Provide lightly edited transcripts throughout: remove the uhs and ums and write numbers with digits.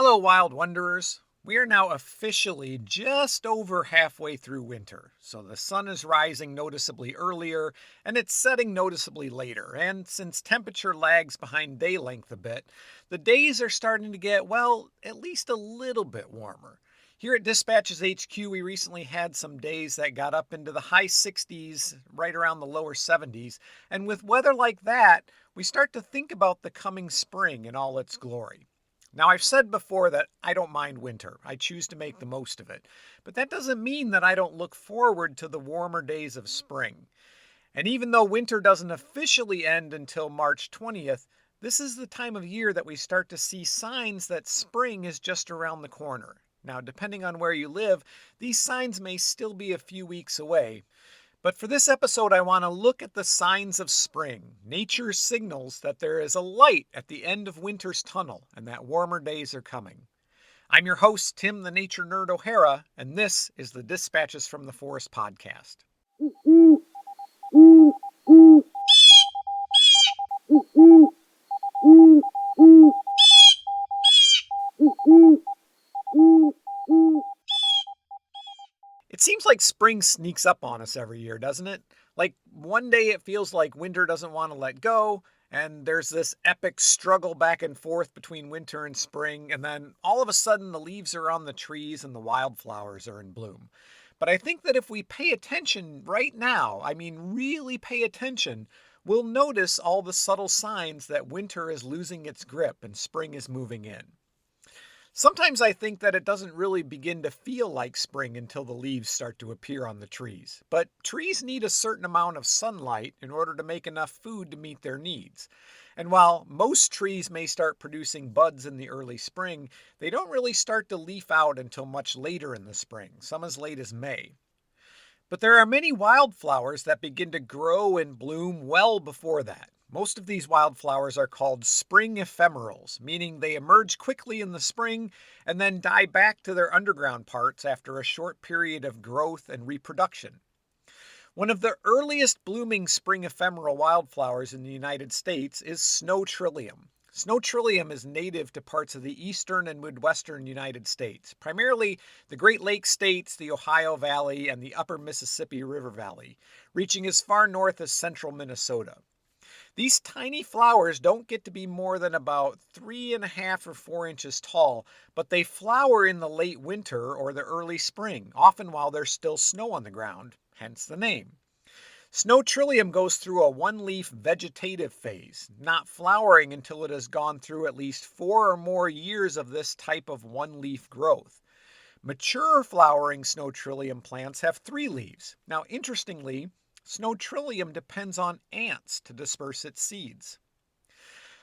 Hello, Wild Wanderers. We are now officially just over halfway through winter, so the sun is rising noticeably earlier and it's setting noticeably later. And since temperature lags behind day length a bit, the days are starting to get, well, at least a little bit warmer. Here at Dispatches HQ, we recently had some days that got up into the high 60s, right around the lower 70s. And with weather like that, we start to think about the coming spring in all its glory. Now, I've said before that I don't mind winter. I choose to make the most of it. But that doesn't mean that I don't look forward to the warmer days of spring. And even though winter doesn't officially end until March 20th, this is the time of year that we start to see signs that spring is just around the corner. Now, depending on where you live, these signs may still be a few weeks away. But for this episode, I want to look at the signs of spring, nature's signals that there is a light at the end of winter's tunnel and that warmer days are coming. I'm your host, Tim the Nature Nerd O'Hara, and this is the Dispatches from the Forest podcast. It seems like spring sneaks up on us every year, doesn't it? Like one day it feels like winter doesn't want to let go, and there's this epic struggle back and forth between winter and spring, and then all of a sudden the leaves are on the trees and the wildflowers are in bloom. But I think that if we pay attention right now, I mean really pay attention, we'll notice all the subtle signs that winter is losing its grip and spring is moving in. Sometimes I think that it doesn't really begin to feel like spring until the leaves start to appear on the trees. But trees need a certain amount of sunlight in order to make enough food to meet their needs. And while most trees may start producing buds in the early spring, they don't really start to leaf out until much later in the spring, some as late as May. But there are many wildflowers that begin to grow and bloom well before that. Most of these wildflowers are called spring ephemerals, meaning they emerge quickly in the spring and then die back to their underground parts after a short period of growth and reproduction. One of the earliest blooming spring ephemeral wildflowers in the United States is snow trillium. Snow trillium is native to parts of the eastern and midwestern United States, primarily the Great Lakes states, the Ohio Valley, and the upper Mississippi River Valley, reaching as far north as central Minnesota. These tiny flowers don't get to be more than about 3.5 or 4 inches tall, but they flower in the late winter or the early spring, often while there's still snow on the ground, hence the name. Snow trillium goes through a one-leaf vegetative phase, not flowering until it has gone through at least 4 or more years of this type of one-leaf growth. Mature flowering snow trillium plants have 3 leaves. Now, interestingly, snow trillium depends on ants to disperse its seeds.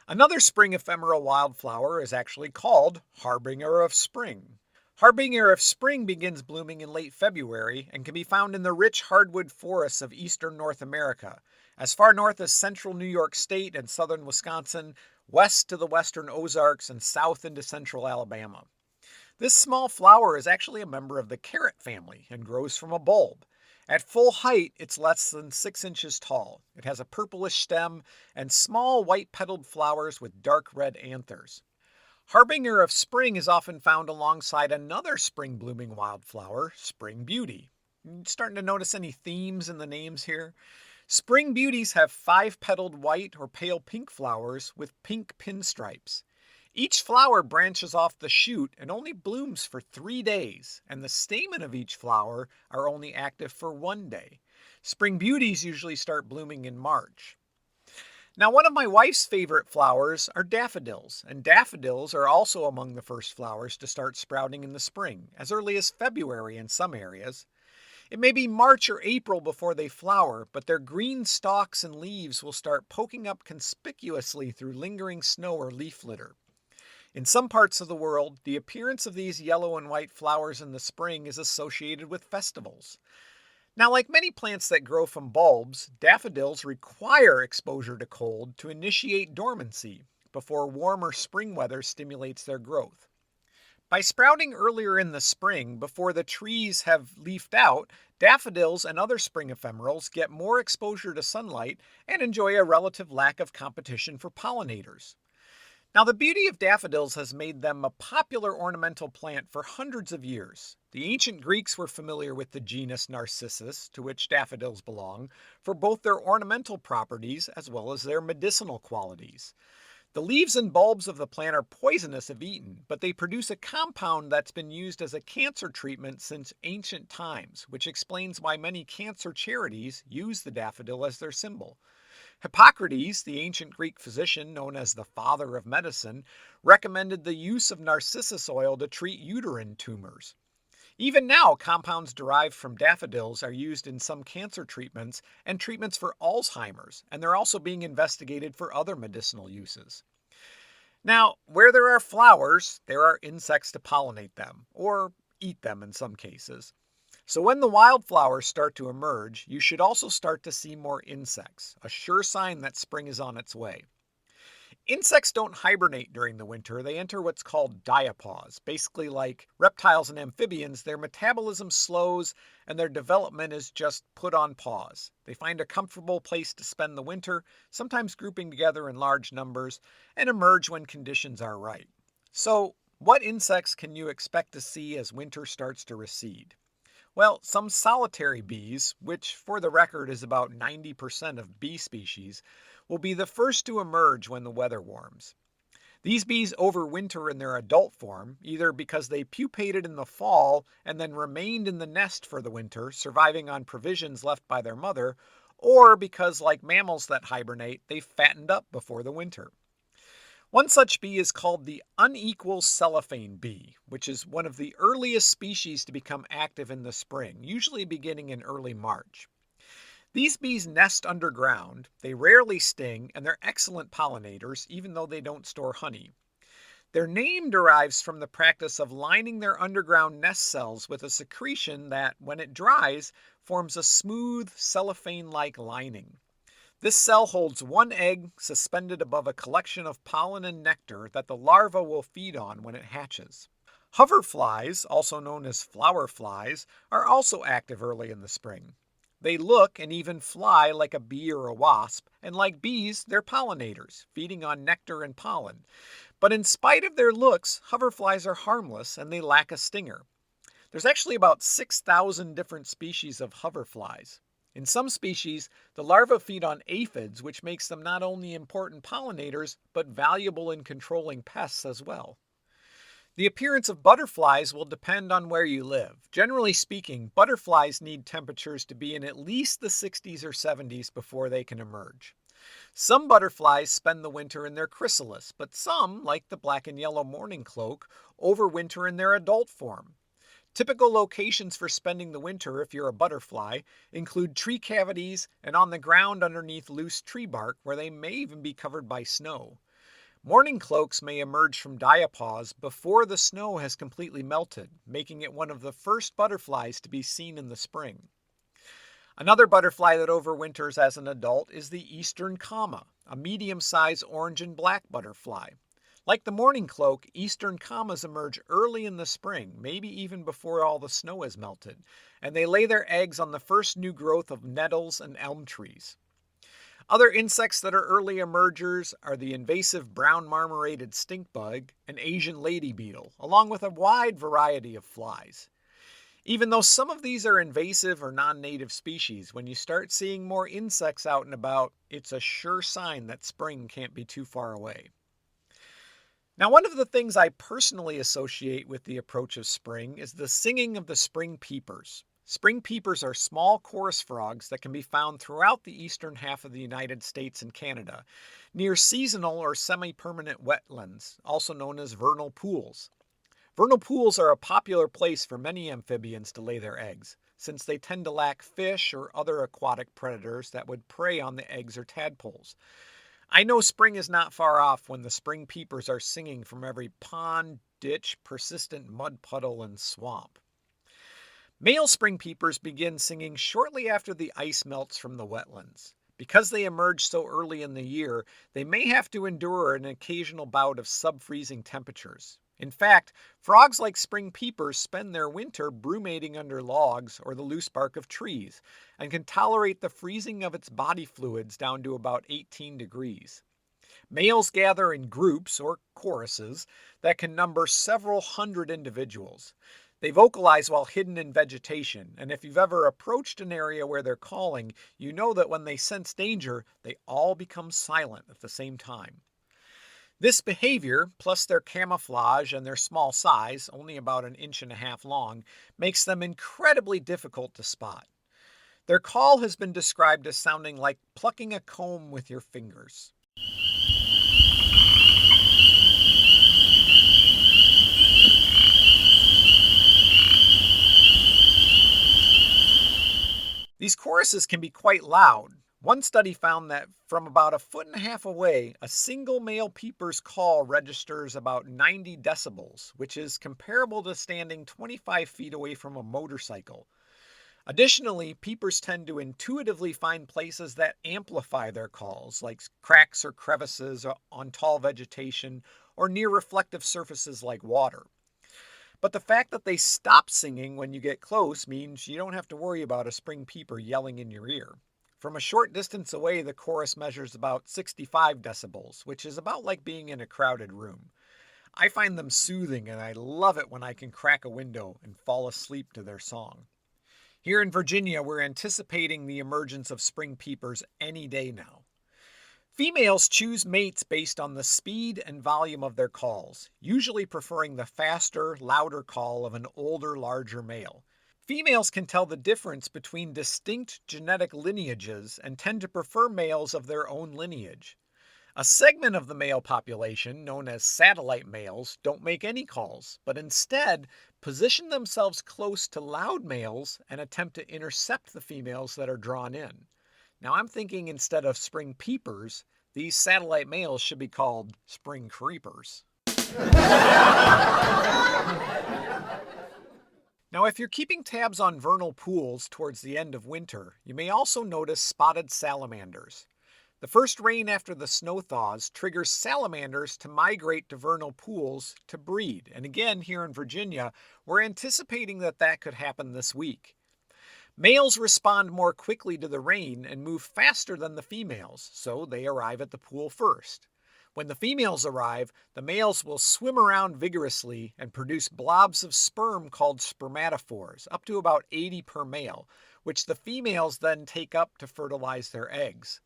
Another spring ephemeral wildflower is actually called harbinger of spring. Harbinger of spring begins blooming in late February and can be found in the rich hardwood forests of eastern North America, as far north as central New York State and southern Wisconsin, west to the western Ozarks, and south into central Alabama. This small flower is actually a member of the carrot family and grows from a bulb. At full height, it's less than 6 inches tall. It has a purplish stem and small white-petaled flowers with dark red anthers. Harbinger of spring is often found alongside another spring-blooming wildflower, spring beauty. Starting to notice any themes in the names here? Spring beauties have 5-petaled white or pale pink flowers with pink pinstripes. Each flower branches off the shoot and only blooms for 3 days, and the stamen of each flower are only active for 1 day. Spring beauties usually start blooming in March. Now, one of my wife's favorite flowers are daffodils, and daffodils are also among the first flowers to start sprouting in the spring, as early as February in some areas. It may be March or April before they flower, but their green stalks and leaves will start poking up conspicuously through lingering snow or leaf litter. In some parts of the world, the appearance of these yellow and white flowers in the spring is associated with festivals. Now, like many plants that grow from bulbs, daffodils require exposure to cold to initiate dormancy before warmer spring weather stimulates their growth. By sprouting earlier in the spring, before the trees have leafed out, daffodils and other spring ephemerals get more exposure to sunlight and enjoy a relative lack of competition for pollinators. Now, the beauty of daffodils has made them a popular ornamental plant for hundreds of years. The ancient Greeks were familiar with the genus Narcissus, to which daffodils belong, for both their ornamental properties as well as their medicinal qualities. The leaves and bulbs of the plant are poisonous if eaten, but they produce a compound that's been used as a cancer treatment since ancient times, which explains why many cancer charities use the daffodil as their symbol. Hippocrates, the ancient Greek physician known as the father of medicine, recommended the use of narcissus oil to treat uterine tumors. Even now, compounds derived from daffodils are used in some cancer treatments and treatments for Alzheimer's, and they're also being investigated for other medicinal uses. Now, where there are flowers, there are insects to pollinate them, or eat them in some cases. So when the wildflowers start to emerge, you should also start to see more insects, a sure sign that spring is on its way. Insects don't hibernate during the winter, they enter what's called diapause. Basically, like reptiles and amphibians, their metabolism slows and their development is just put on pause. They find a comfortable place to spend the winter, sometimes grouping together in large numbers, and emerge when conditions are right. So, what insects can you expect to see as winter starts to recede? Well, some solitary bees, which for the record is about 90% of bee species, will be the first to emerge when the weather warms. These bees overwinter in their adult form, either because they pupated in the fall and then remained in the nest for the winter, surviving on provisions left by their mother, or because, like mammals that hibernate, they fattened up before the winter. One such bee is called the unequal cellophane bee, which is one of the earliest species to become active in the spring, usually beginning in early March. These bees nest underground, they rarely sting, and they're excellent pollinators, even though they don't store honey. Their name derives from the practice of lining their underground nest cells with a secretion that, when it dries, forms a smooth cellophane-like lining. This cell holds one egg suspended above a collection of pollen and nectar that the larva will feed on when it hatches. Hoverflies, also known as flower flies, are also active early in the spring. They look and even fly like a bee or a wasp, and like bees, they're pollinators, feeding on nectar and pollen. But in spite of their looks, hoverflies are harmless and they lack a stinger. There's actually about 6,000 different species of hoverflies. In some species, the larvae feed on aphids, which makes them not only important pollinators, but valuable in controlling pests as well. The appearance of butterflies will depend on where you live. Generally speaking, butterflies need temperatures to be in at least the 60s or 70s before they can emerge. Some butterflies spend the winter in their chrysalis, but some, like the black and yellow mourning cloak, overwinter in their adult form. Typical locations for spending the winter, if you're a butterfly, include tree cavities and on the ground underneath loose tree bark where they may even be covered by snow. Mourning cloaks may emerge from diapause before the snow has completely melted, making it one of the first butterflies to be seen in the spring. Another butterfly that overwinters as an adult is the eastern comma, a medium-sized orange and black butterfly. Like the mourning cloak, eastern commas emerge early in the spring, maybe even before all the snow has melted, and they lay their eggs on the first new growth of nettles and elm trees. Other insects that are early emergers are the invasive brown marmorated stink bug and Asian lady beetle, along with a wide variety of flies. Even though some of these are invasive or non-native species, when you start seeing more insects out and about, it's a sure sign that spring can't be too far away. Now, one of the things I personally associate with the approach of spring is the singing of the spring peepers. Spring peepers are small chorus frogs that can be found throughout the eastern half of the United States and Canada, near seasonal or semi-permanent wetlands, also known as vernal pools. Vernal pools are a popular place for many amphibians to lay their eggs, since they tend to lack fish or other aquatic predators that would prey on the eggs or tadpoles. I know spring is not far off when the spring peepers are singing from every pond, ditch, persistent mud puddle, and swamp. Male spring peepers begin singing shortly after the ice melts from the wetlands. Because they emerge so early in the year, they may have to endure an occasional bout of sub-freezing temperatures. In fact, frogs like spring peepers spend their winter brumating under logs or the loose bark of trees, and can tolerate the freezing of its body fluids down to about 18 degrees. Males gather in groups or choruses that can number several hundred individuals. They vocalize while hidden in vegetation, and if you've ever approached an area where they're calling, you know that when they sense danger, they all become silent at the same time. This behavior, plus their camouflage and their small size, only about an inch and a half long, makes them incredibly difficult to spot. Their call has been described as sounding like plucking a comb with your fingers. These choruses can be quite loud. One study found that from about a foot and a half away, a single male peeper's call registers about 90 decibels, which is comparable to standing 25 feet away from a motorcycle. Additionally, peepers tend to intuitively find places that amplify their calls, like cracks or crevices on tall vegetation or near reflective surfaces like water. But the fact that they stop singing when you get close means you don't have to worry about a spring peeper yelling in your ear. From a short distance away, the chorus measures about 65 decibels, which is about like being in a crowded room. I find them soothing and I love it when I can crack a window and fall asleep to their song. Here in Virginia, we're anticipating the emergence of spring peepers any day now. Females choose mates based on the speed and volume of their calls, usually preferring the faster, louder call of an older, larger male. Females can tell the difference between distinct genetic lineages and tend to prefer males of their own lineage. A segment of the male population, known as satellite males, don't make any calls, but instead position themselves close to loud males and attempt to intercept the females that are drawn in. Now I'm thinking instead of spring peepers, these satellite males should be called spring creepers. Now, if you're keeping tabs on vernal pools towards the end of winter, you may also notice spotted salamanders. The first rain after the snow thaws triggers salamanders to migrate to vernal pools to breed. And again, here in Virginia, we're anticipating that could happen this week. Males respond more quickly to the rain and move faster than the females, so they arrive at the pool first. When the females arrive, the males will swim around vigorously and produce blobs of sperm called spermatophores, up to about 80 per male, which the females then take up to fertilize their eggs.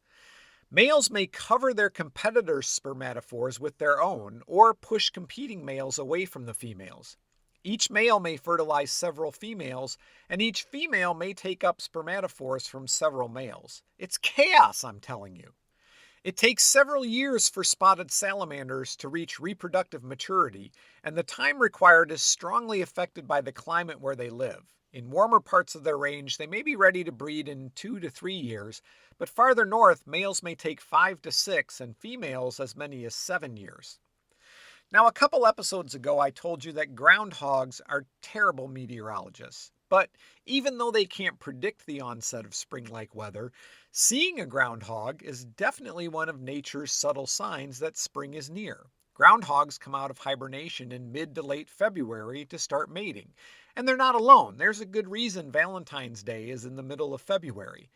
Males may cover their competitors' spermatophores with their own, or push competing males away from the females. Each male may fertilize several females, and each female may take up spermatophores from several males. It's chaos, I'm telling you. It takes several years for spotted salamanders to reach reproductive maturity, and the time required is strongly affected by the climate where they live. In warmer parts of their range, they may be ready to breed in 2 to 3 years, but farther north, males may take 5 to 6 and females as many as 7 years. Now, a couple episodes ago, I told you that groundhogs are terrible meteorologists. But even though they can't predict the onset of spring-like weather, seeing a groundhog is definitely one of nature's subtle signs that spring is near. Groundhogs come out of hibernation in mid to late February to start mating. And they're not alone. There's a good reason Valentine's Day is in the middle of February.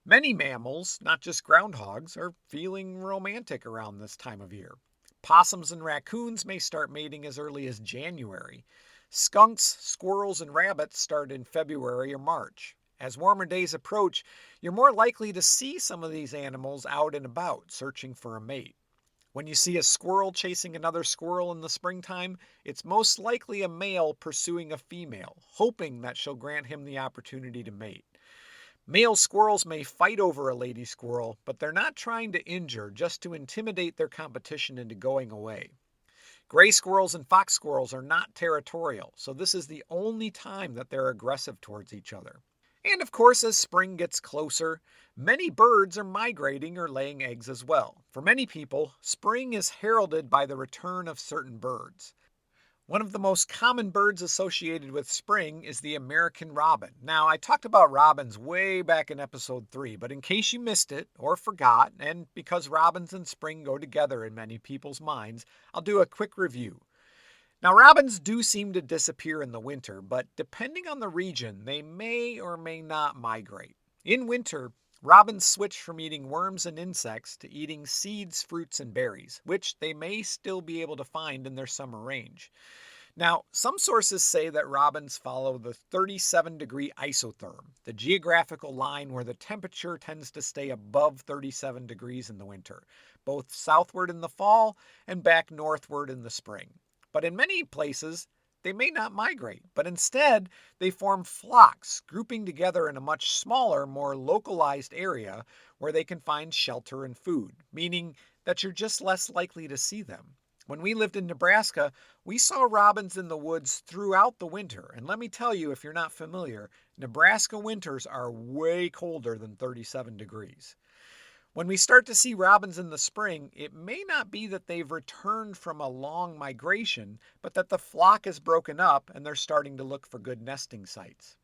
Many mammals, not just groundhogs, are feeling romantic around this time of year. Possums and raccoons may start mating as early as January. Skunks, squirrels, and rabbits start in February or March. As warmer days approach, you're more likely to see some of these animals out and about, searching for a mate. When you see a squirrel chasing another squirrel in the springtime, it's most likely a male pursuing a female, hoping that she'll grant him the opportunity to mate. Male squirrels may fight over a lady squirrel, but they're not trying to injure, just to intimidate their competition into going away. Gray squirrels and fox squirrels are not territorial, so this is the only time that they're aggressive towards each other. And of course, as spring gets closer, many birds are migrating or laying eggs as well. For many people, spring is heralded by the return of certain birds. One of the most common birds associated with spring is the American robin. Now, I talked about robins way back in episode 3, but in case you missed it or forgot, and because robins and spring go together in many people's minds, I'll do a quick review. Now, robins do seem to disappear in the winter, but depending on the region, they may or may not migrate. In winter, Robins switch from eating worms and insects to eating seeds, fruits, and berries, which they may still be able to find in their summer range. Now, some sources say that robins follow the 37-degree isotherm, the geographical line where the temperature tends to stay above 37 degrees in the winter, both southward in the fall and back northward in the spring. But in many places, they may not migrate, but instead they form flocks, grouping together in a much smaller, more localized area where they can find shelter and food, meaning that you're just less likely to see them. When we lived in Nebraska, we saw robins in the woods throughout the winter. And let me tell you, if you're not familiar, Nebraska winters are way colder than 37 degrees. When we start to see robins in the spring, it may not be that they've returned from a long migration, but that the flock is broken up and they're starting to look for good nesting sites.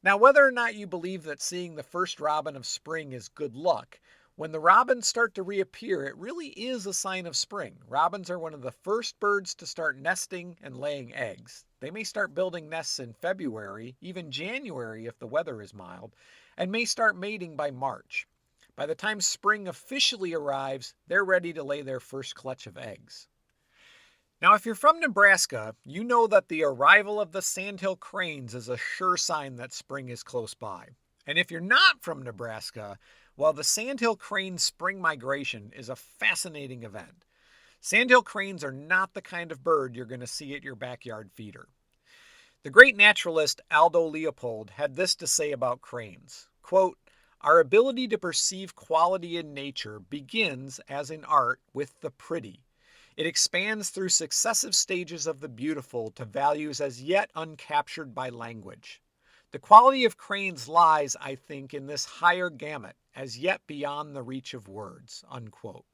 Now, whether or not you believe that seeing the first robin of spring is good luck, when the robins start to reappear, it really is a sign of spring. Robins are one of the first birds to start nesting and laying eggs. They may start building nests in February, even January if the weather is mild, and may start mating by March. By the time spring officially arrives, they're ready to lay their first clutch of eggs. Now, if you're from Nebraska, you know that the arrival of the sandhill cranes is a sure sign that spring is close by. And if you're not from Nebraska, well, the sandhill crane spring migration is a fascinating event. Sandhill cranes are not the kind of bird you're going to see at your backyard feeder. The great naturalist Aldo Leopold had this to say about cranes, quote, "Our ability to perceive quality in nature begins, as in art, with the pretty. It expands through successive stages of the beautiful to values as yet uncaptured by language. The quality of cranes lies, I think, in this higher gamut, as yet beyond the reach of words." Unquote.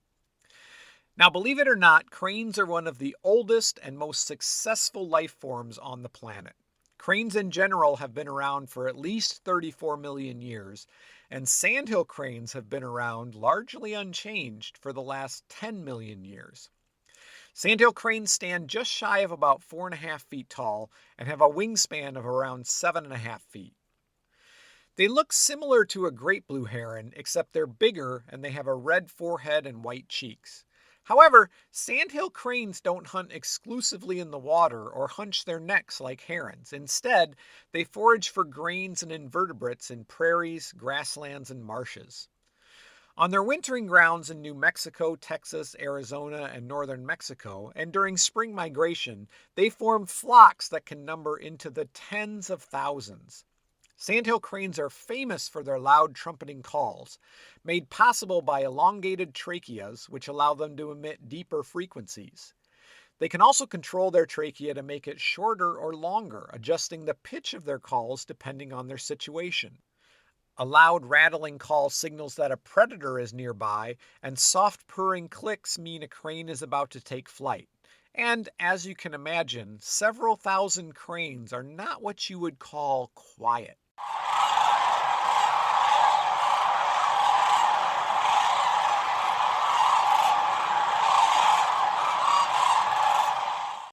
Now, believe it or not, cranes are one of the oldest and most successful life forms on the planet. Cranes in general have been around for at least 34 million years, and sandhill cranes have been around largely unchanged for the last 10 million years. Sandhill cranes stand just shy of about 4.5 feet tall and have a wingspan of around 7.5 feet. They look similar to a great blue heron, except they're bigger and they have a red forehead and white cheeks. However, sandhill cranes don't hunt exclusively in the water or hunch their necks like herons. Instead, they forage for grains and invertebrates in prairies, grasslands, and marshes. On their wintering grounds in New Mexico, Texas, Arizona, and northern Mexico, and during spring migration, they form flocks that can number into the tens of thousands. Sandhill cranes are famous for their loud trumpeting calls, made possible by elongated tracheas, which allow them to emit deeper frequencies. They can also control their trachea to make it shorter or longer, adjusting the pitch of their calls depending on their situation. A loud rattling call signals that a predator is nearby, and soft purring clicks mean a crane is about to take flight. And as you can imagine, several thousand cranes are not what you would call quiet.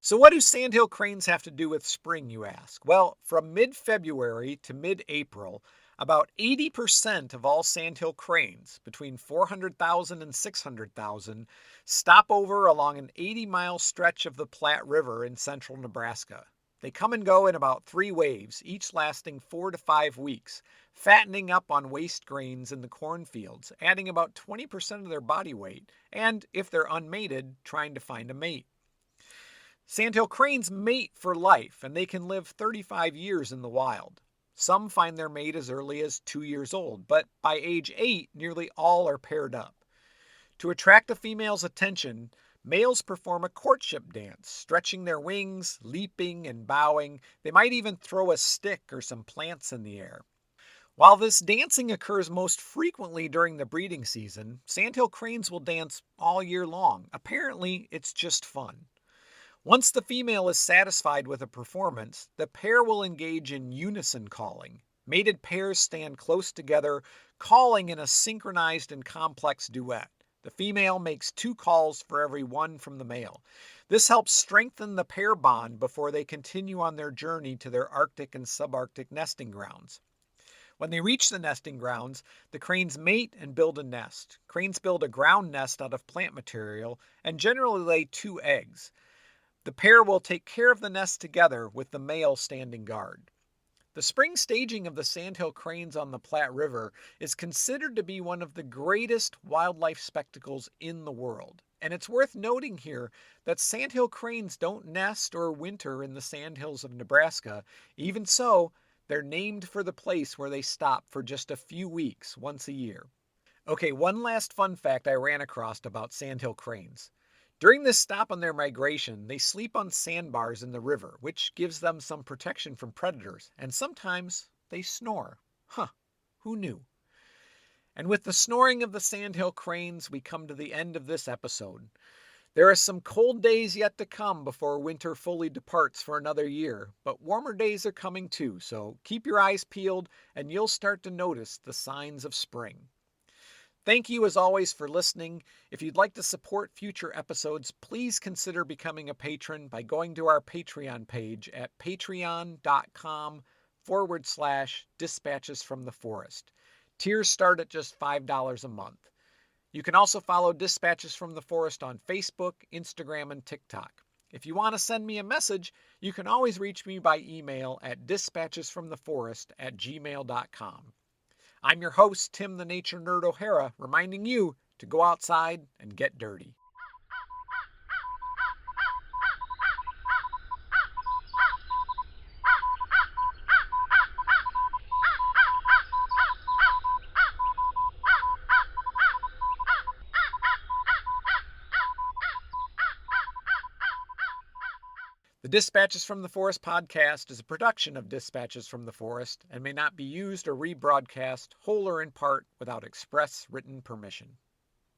So what do sandhill cranes have to do with spring, you ask? Well, from mid-February to mid-April, about 80% of all sandhill cranes, between 400,000 and 600,000, stop over along an 80-mile stretch of the Platte River in central Nebraska. They come and go in about 3 waves, each lasting 4 to 5 weeks, fattening up on waste grains in the cornfields, adding about 20% of their body weight, and, if they're unmated, trying to find a mate. Sandhill cranes mate for life, and they can live 35 years in the wild. Some find their mate as early as 2 years old, but by age 8, nearly all are paired up. To attract a female's attention, males perform a courtship dance, stretching their wings, leaping and bowing. They might even throw a stick or some plants in the air. While this dancing occurs most frequently during the breeding season, sandhill cranes will dance all year long. Apparently, it's just fun. Once the female is satisfied with a performance, the pair will engage in unison calling. Mated pairs stand close together, calling in a synchronized and complex duet. The female makes 2 calls for every one from the male. This helps strengthen the pair bond before they continue on their journey to their Arctic and subarctic nesting grounds. When they reach the nesting grounds, the cranes mate and build a nest. Cranes build a ground nest out of plant material and generally lay 2 eggs. The pair will take care of the nest together with the male standing guard. The spring staging of the sandhill cranes on the Platte River is considered to be one of the greatest wildlife spectacles in the world. And it's worth noting here that sandhill cranes don't nest or winter in the sandhills of Nebraska. Even so, they're named for the place where they stop for just a few weeks once a year. Okay, one last fun fact I ran across about sandhill cranes. During this stop on their migration, they sleep on sandbars in the river, which gives them some protection from predators, and sometimes they snore. Huh, who knew? And with the snoring of the sandhill cranes, we come to the end of this episode. There are some cold days yet to come before winter fully departs for another year, but warmer days are coming too, so keep your eyes peeled and you'll start to notice the signs of spring. Thank you as always for listening. If you'd like to support future episodes, please consider becoming a patron by going to our Patreon page at patreon.com/dispatches from the forest. Tiers start at just $5 a month. You can also follow Dispatches from the Forest on Facebook, Instagram, and TikTok. If you want to send me a message, you can always reach me by email at dispatchesfromtheforest@gmail.com. I'm your host, Tim the Nature Nerd O'Hara, reminding you to go outside and get dirty. The Dispatches from the Forest podcast is a production of Dispatches from the Forest and may not be used or rebroadcast, whole or in part, without express written permission.